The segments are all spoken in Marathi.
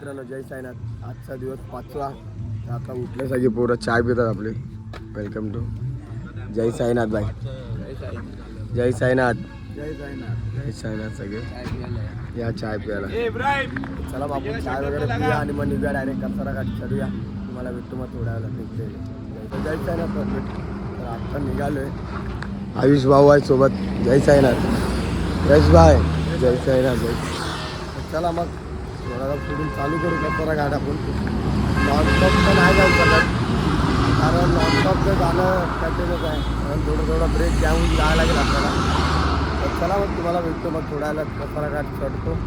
मित्रांनो, जय साईनाथ. आजचा दिवस 5वा. आता उठले सगळे पोरं चाय पितात आपले. वेलकम टू जय साईनाथ बाई. जय साईनाथ. जय साईनाथ. जय साईनाथ सगळे या चाय प्यायला. चला बाबू चाय वगैरे पिया आणि मग निघूया डायरेक्ट कचरा काढ चढूया. तुम्हाला भेटतो मग थोड्या वेळाला निघते. जय साईनाथ. तर आता निघालोय. आयुष भाऊ आहे सोबत. जय साईनाथ. यश भाई. जय साईनाथ. जय. चला मग थोडा पुढून चालू करू कचरा घाट आपण. नॉनस्टॉप तर नाही जाऊ शकत कारण नॉनस्टॉपचं गाणं कंटिन्यूच आहे. कारण थोडं ब्रेक घेऊन जायला लागेल आपल्याला. तर चला मग तुम्हाला भेटतो मग थोड्या वेळात कचरा घाट चढतो.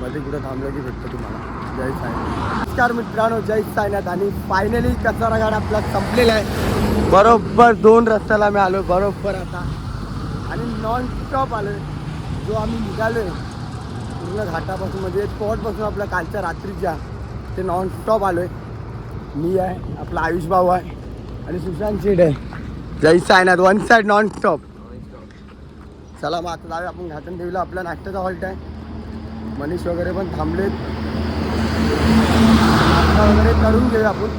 मध्ये कुठं थांबलं की भेटतो तुम्हाला. जय साईनाथ. नमस्कार मित्रांनो, जय साईनाथ. आणि फायनली कचरा घाट आपला संपलेला आहे. बरोबर 2 रस्त्याला मी आलो बरोबर आता. आणि नॉनस्टॉप आलो आहे. जो आम्ही निघालो आहे पूर्ण घाटापासून म्हणजे स्पॉटपासून आपल्या कालच्या रात्रीच्या ते नॉनस्टॉप आलो आहे. मी आहे, आपला आयुष भाऊ आहे आणि सुशांत शेठ आहे. जय साईनाथ. 1 side nonstop. चला मग आता जाऊया आपण घाटन देवीला. आपला नाश्त्याचा हॉल्ट आहे. मनीष वगैरे पण थांबलेत. नाश्ता वगैरे करून घेऊया आपण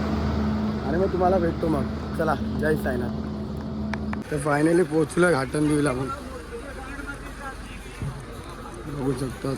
आणि मग तुम्हाला भेटतो मग. चला जय साईनाथ. तर फायनली पोचलो घाटन देवीला आपण. बघू शकतो.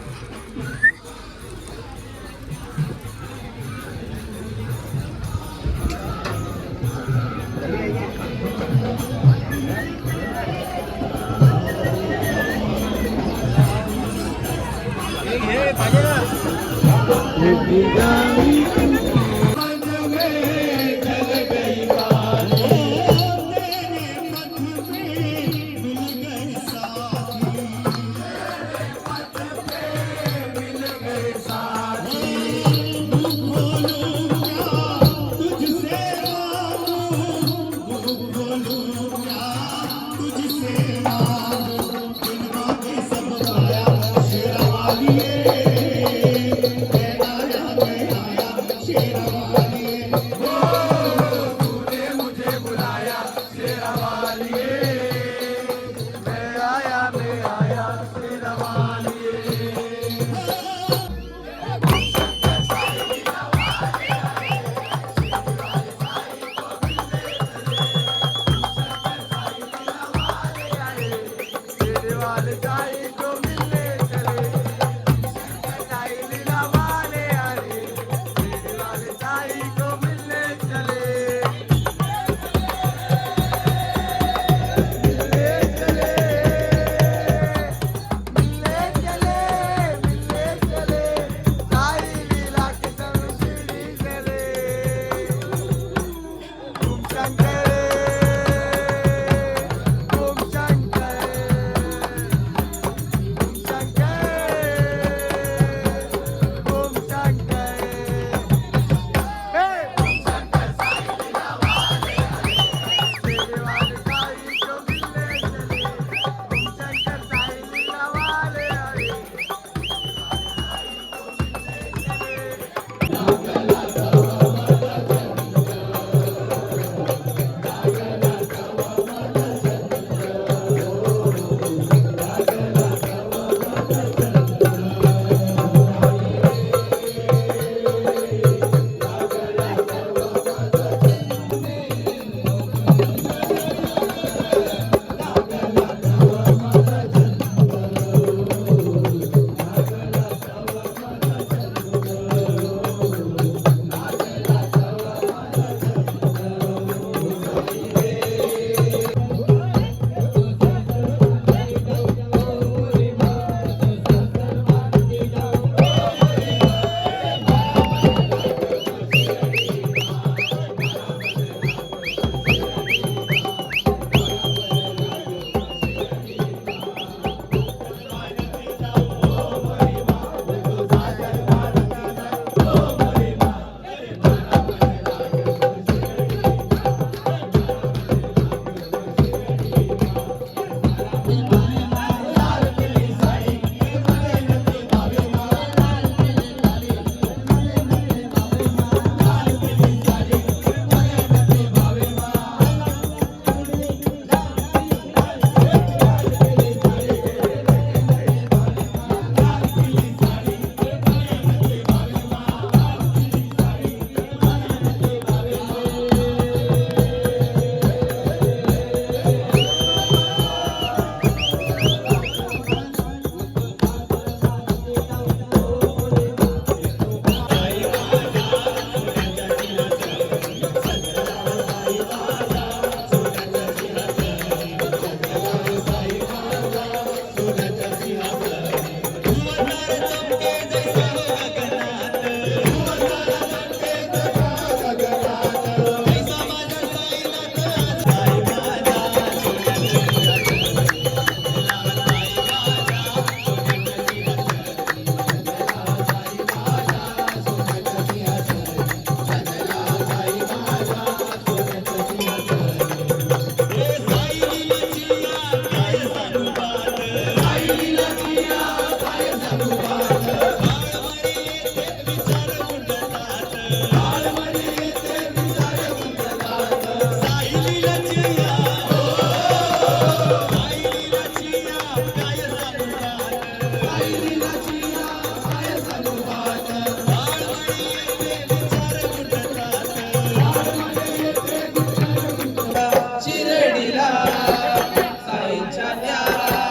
साईंच्या न्यारा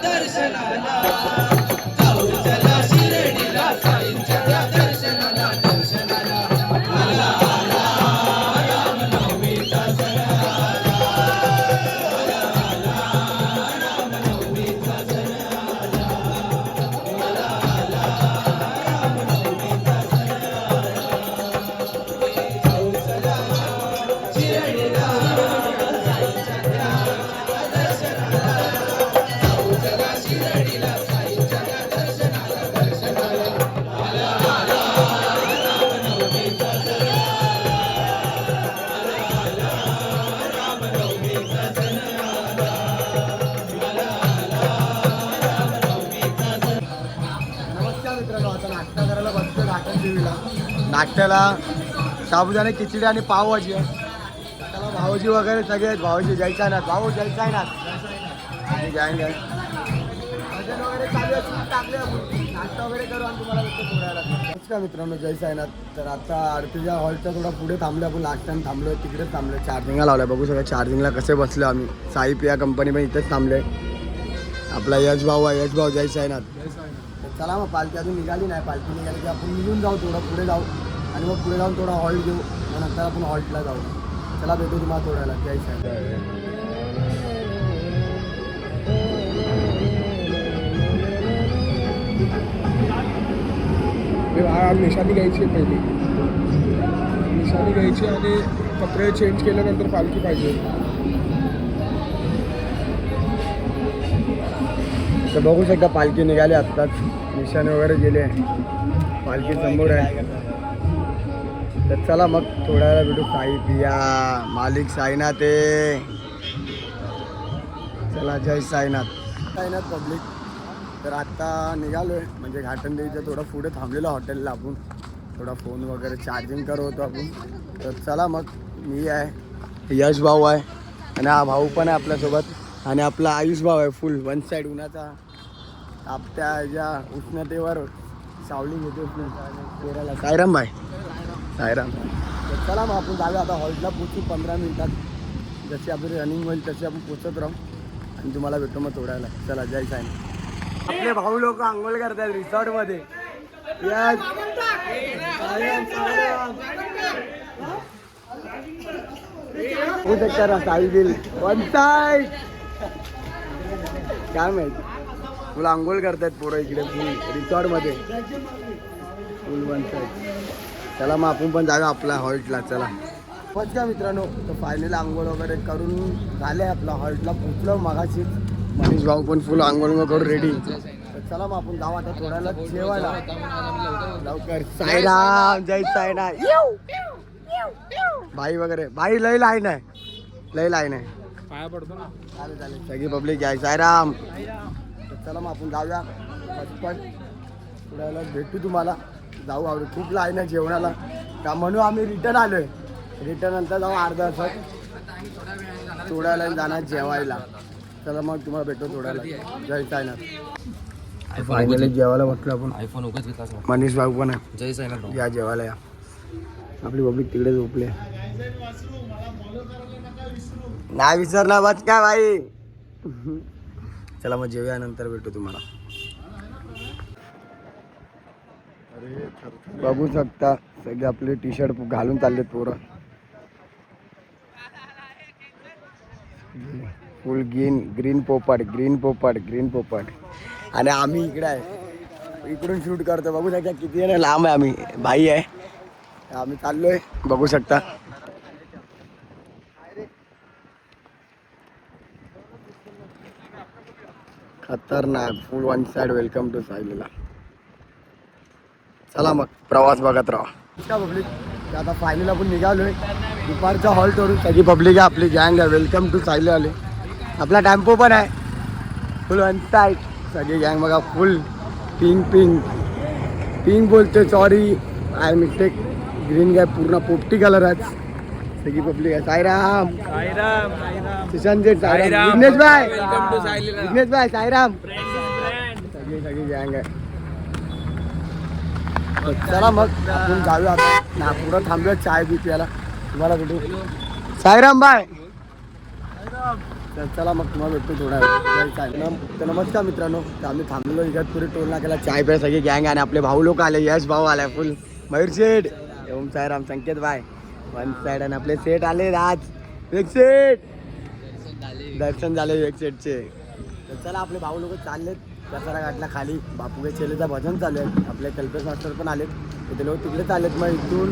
दर्शनाला जाऊ चला शिर्डीला साईंच्या दर्शनाला दर्शनाला आला आला रामनवमीचा सण आला आला रामनवमीचा सण आला आला रामनवमीचा सण जाऊ चला शिर्डीला साईंच्या दर्शनाला जाऊ चला शिर्डीला साईंच्या दर्शनाला दर्शनाला आला आला रामनवमीचा सण आला आला रामनवमीचा सण आला आला रामनवमीचा सण. नमस्कार मित्रांनो, आता नाश्ता करायला बसतो घाटन देवीला. नाश्त्याला साबुदाणे खिचडी आणि पावभाजी आहे. त्याला भाऊजी वगैरे सगळे आहेत. भाऊजी जय साईनाथ. भाऊ जय साईनाथ. गँग आहे. भजन वगैरे चालू आहे, सूट टाकले आपण. नाश्ता वगैरे करू आणि तुम्हाला भेटतो थोड्याला. नमस्कार मित्रांनो, जय साईनाथ. तर आता आरतीच्या हॉलच्या थोडा पुढे थांबलो आपण. लास्ट टाइम थांबलो तिकडेच थांबलो. चार्जिंगला लावलं बघू सगळं. चार्जिंगला कसे बसलो आम्ही. साई पिया कंपनी पण इथेच थांबले. आपला यश भाऊ आहे. यश भाऊ जय साईनाथ. चला मग पालखी अजून निघाली नाही. पालखी निघाली की आपण निघून जाऊ, थोडं पुढे जाऊ आणि मग पुढे जाऊन थोडा हॉल्ट घेऊ. मग नंतर आपण हॉल्टला जाऊ. चला भेटू तुम्हाला थोड्याला. जय साईनाथ. निशाणी घ्यायची आहे पहिली. निशाणी घ्यायची आणि कपडे चेंज केल्यानंतर पालखी पाहिजे. तर बघू शकता पालखी निघाली आत्ताच. निशाणे वगैरे गेले. पालखी समोर आहे. तर चला मग थोड्या वेळा भेटू. साई पिया मालिक साईनाथ आहे. चला जय साईनाथ. साईनाथ पब्लिक. तर आत्ता निघालो आहे म्हणजे घाटन देवीच्या थोडं पुढे थांबलेलं हॉटेलला आपण. थोडा फोन वगैरे चार्जिंग करत होतो आपण. तर चला मग मी आहे, यश भाऊ आहे आणि हा भाऊ पण आहे आपल्यासोबत. आणि आपला आयुष भाऊ आहे. फुल वन साईड उन्हाचा आपत्या ह्याच्या उष्णतेवर सावली घेतो पोराला. साईराम भाई. साईराम. तर चला मग आपण जाऊया आता हॉल्टला. पोचू 15 मिनिटात. जशी आपली रनिंग होईल तशी आपण पोचत राहू आणि तुम्हाला भेटतो मग थोड्याला. चला जय साईनाथ. आपले भाऊ लोक आंघोळ करतात रिसॉर्टमध्ये. यस. साईराम, साईराम. होऊ शकता ना साई बिल वन साईड. काय माहित. फुल आंघोळ करतात पोरं इकडे फुल रिसॉर्टमध्ये. फुल वन साईड. चला मग आपण पण जाऊया आपल्या हॉल्टला. चला बस का मित्रांनो. तर फायनल आंघोळ वगैरे करून झाले. आपला हॉल्टला पोचलो मगाशी. मनीष भाऊ पण फुल आंघोळ करून रेडी. तर चला मग आपण जाऊ आता थोड्याला जेवायला लवकर. साईराम जय साईनाथ. भाई वगैरे भाई लय लाईन आहे. लय लाईन आहे. पाया पडतो ना. चालेल चालेल. सगळी पब्लिक जय साईराम. तर चला मग आपण जाऊया पटपट. थोड्याला भेटू तुम्हाला. जाऊ आवडे. खूप लाईन आहे जेवणाला का म्हणून आम्ही रिटर्न आलोय. रिटर्न नंतर जाऊ अर्धा तास. थोड्या लाईन जाणार जेवायला. चला मग तुम्हाला भेटतो थोड्याला. जय साईनाथ. फायनली जेवायला बसलो आपण. आयफोन उगाच घेतला. मनीष भाऊ पण आहे. जय साईनाथ. या जेवायला या. आपली पब्लिक तिकडे झोपली. नाही विसरणार बस काय भाई. चला मग जेवूया नंतर भेटू तुम्हाला. बघू शकता सगळे आपले टी शर्ट घालून चाललेत पोरं. फुल ग्रीन पोपट. ग्रीन पोपट. आणि आम्ही इकडे आहे. इकडून शूट करतो. बघू शकता किती जण लांब आहे. आम्ही भाई आहे. आम्ही चाललोय. बघू शकता. खतरनाक full one side. Welcome to Sailila. चला मग प्रवास बघत राहा. पब्लिक आता फायनल आपण निघालोय दुपारच्या हॉल्टवरून. सगळी पब्लिक आहे. आपली गँग आहे. वेलकम टू साईली आले. आपला टेम्पो पण आहे. फुल वन साइड. सगळी गँग बघा. फुल पिंक बोलते. Sorry I mistake. ग्रीन काय पूर्ण पोपटी कलर आहे. सगळी पब्लिक आहे. साईराम. सुशांत शेठ साईराम. विघ्नेश भाई. साईराम. सगळी गँग आहे. चला मग आपण जाऊया आता. नागपुरात थांबूया चाय बी प्यायला. तुम्हाला भेटू. साईराम बाय. तर चला मग तुम्हाला भेटतो थोडा वेळ तर नमस्कार मित्रांनो. तर आम्ही थांबलो इगतपुरी टोल नाक्याला चाय प्या सगळी गँग आणि आपले भाऊ लोक आले. यश भाऊ आलाय फुल, मयूर शेठ, ओम साईराम, संकेत भाई वन साईड आणि आपले सेठ आले राज एक सेठ. दर्शन झाले एक सेटचे. तर चला आपले भाऊ लोक चाललेत कचरा घाटला खाली. बापूगे चेलेचा भजन चालू आहे. आपले कल्पेश मास्टर पण आलेत. ते लोक तिकडे चाललेत. मग इथून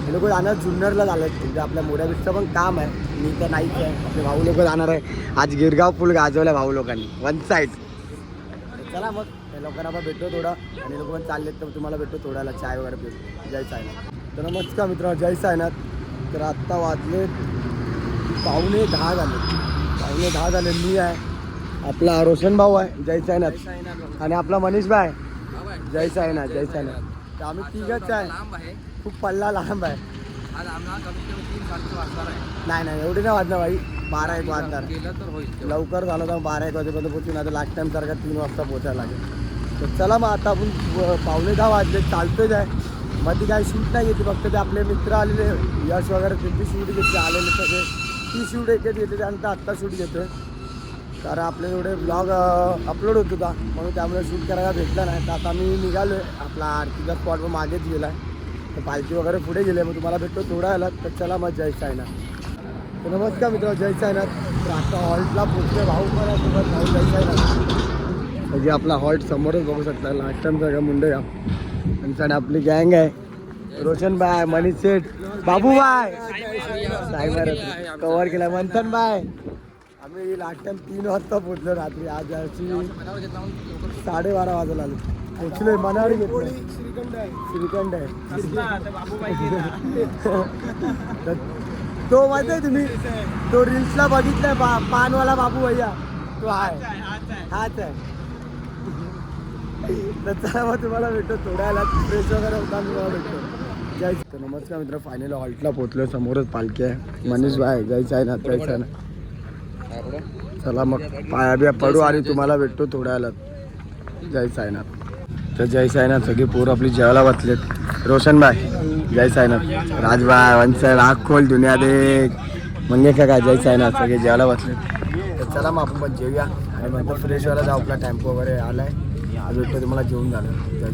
हे लोक जाणार जुन्नरला झालेत. म्हणजे आपल्या मोठ्या बिस्टचं पण काम आहे. मी तर नाहीच आहे. आपले भाऊ लोक जाणार आहे. आज गिरगाव फुल गाजवलं भाऊ लोकांनी वन साईड. चला मग त्या लोकांना आपण भेटतो थोडं आणि लोक पण चाललेत तर तुम्हाला भेटतो थोड्याला चाय वगैरे भेटतो. जय साईनाथ. तर नमस्कार मित्रांनो, जय साईनाथ. तर आत्ता वाजले 9:15 झाले. 9:15 झाले. मी आहे, आपला रोशन भाऊ आहे जय साईनाथ आणि आपला मनीष भाई जय साईनाथ. जय साईनाथ. तर आम्ही तिघच आहे. खूप पल्ला लांब आहे. नाही एवढी नाही वाजणार भाई. 12-1 वाजणार. लवकर झालं तर 12-1 वाजेपर्यंत पोहोचून. आता लास्ट टाइम सारखा 3 वाजता पोचायला लागेल. तर चला मग आता आपण 9:15 वाजले चालतोच आहे. मग ती काही शूट नाही घेते, फक्त ते आपले मित्र आलेले यश वगैरे त्यांची शूट घेतली. आलेले सगळे ती शूट एकच घेते. त्यानंतर आत्ता शूट घेतो कारण आपले एवढे ब्लॉग अपलोड होत होता म्हणून त्यामुळे शूट करायला भेटलं नाही. तर आता मी निघालो आहे. आपला आरतीचा स्पॉट मागेच गेला आहे. तर पालखी वगैरे पुढे गेले. मग तुम्हाला भेटतो थोडा वेळात. तर चला मग जय साईनाथ. तर नमस्कार मित्र, जय साईनाथ. तर आता हॉल्टला पोचले. भाऊ पण आहे सोबत. भाऊ जय साईनाथ. म्हणजे आपला हॉल्ट समोरच बघू शकता. लास्ट टाइम सगळं मुंडेगाव आणि साईड आपली गँग आहे. रोशन बाय, मनीष सेठ, बाबू बाय, सायबर कव्हर केला, मंथन बाय. आम्ही लास्ट टाइम 3 वाजता पोचलो रात्री. आज 12:30 वाजता आलो. पोचलोय. मनावर घेतलं श्रीखंड आहे. तो माहिती आहे तुम्ही, तो रील्सला बघितलाय पानवाला बाबू भैया, तो आहे, हाच आहे. तर चला मग तुम्हाला भेटतो थोड्या वेळात. फ्रेश वगैरे होता तुम्हाला भेटतो. जय. तर नमस्कार मित्र, फायनल हॉल्टला पोहोचलो. समोरच पालखी आहे. मनीष भाई जय साईनाथ. जय साईनाथ. चला मग पाया बिया पडू आणि तुम्हाला भेटतो थोड्या वेळात. जय साईनाथ. तर जय साईनाथ. सगळी पोरं आपली जेवायला बसलेत. रोशन भाई जय साईनाथ. राजभाई वंसाई राग खोल दुनिया देख मंगे का जय साईनाथ. सगळे जेवायला बसलेत. तर चला मग आपण पण जेऊया आणि नंतर फ्रेश व्हायला जाऊ. आपला टेम्पो वगैरे आलाय. आज भेटतो तुम्हाला जेवून झालं. जय